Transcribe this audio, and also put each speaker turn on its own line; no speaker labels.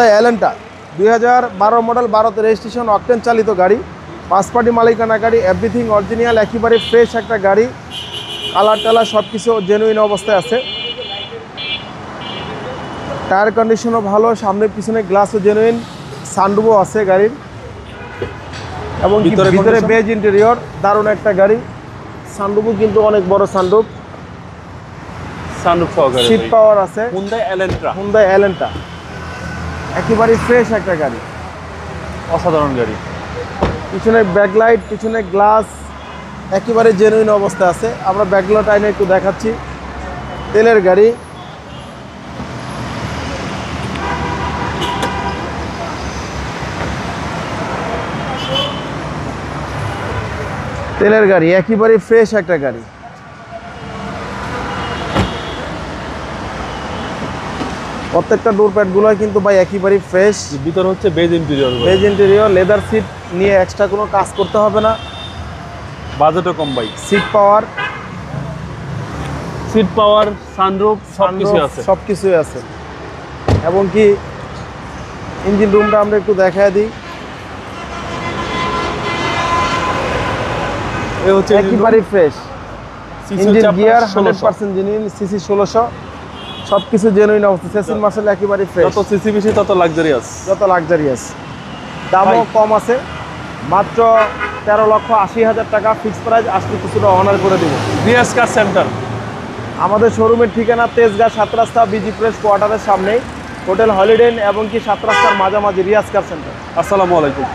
Hyundai এলেন্টা 2012 model, 12তে registration, octane চালিত গাড়ি, 5 party মালিকানা গাড়ি, এভরিথিং অরিজিনাল, একেবারে ফ্রেশ একটা গাড়ি। কালার টালার সব কিছু জেনুইন অবস্থায় আছে। টায়ার কন্ডিশনও ভালো, সামনে পিছনে গ্লাসও জেনুইন, সানরুফও আছে গাড়ির, এবং ভিতরে বেজ ইন্টেরিয়র। দারুণ একটা গাড়ি। সানরুফও কিন্তু অনেক বড় সানরুফ, সিট পাওয়ার আছে। হুন্ডাই এলেন্টা একেবারে ফ্রেশ একটা গাড়ি,
অসাধারণ গাড়ি।
পিছনে ব্যাকলাইট, পিছনে গ্লাস একেবারে জেনুইন অবস্থায় আছে। আমরা ব্যাকলাইট আইনে একটু দেখাচ্ছি। তেলের গাড়ি, তেলের গাড়ি একেবারে ফ্রেশ একটা গাড়ি। প্রত্যেকটা ডোর প্যাডগুলো কিন্তু ভাই একেবারে ফ্রেশ।
ভিতরে হচ্ছে বেজ ইন্টেরিয়র,
লেদার সিট নিয়ে এক্সট্রা কোনো কাজ করতে হবে না।
বাজেটও কম ভাই।
সিট পাওয়ার,
সানরুফ
সবকিছুই আছে। এবং কি ইঞ্জিন রুমটা আমরা একটু দেখায় দিই।
এই হচ্ছে
একেবারে fresh engine, gear 100% genuine, CC 1600, সবকিছু জেনুইন অবস্থা। সেসিন মার্শাল একেবারে ফ্রেশ।
যত সিসি বেশি তত লাক্সারিয়াস।
দামও কম আছে, মাত্র 13,80,000 টাকা ফিক্সড প্রাইস। আসলে কিছুটা অনার করে দেব।
রিয়াজ কার সেন্টার।
আমাদের শোরুমের ঠিকানা তেজগাঁ 7 রাস্তা বিজি প্রেস কোয়ার্টারের সামনেই, হোটেল হলিডে এবং কি 7 রাস্তার মাঝামাঝি, রিয়াজ কার সেন্টার।
আসসালামু আলাইকুম।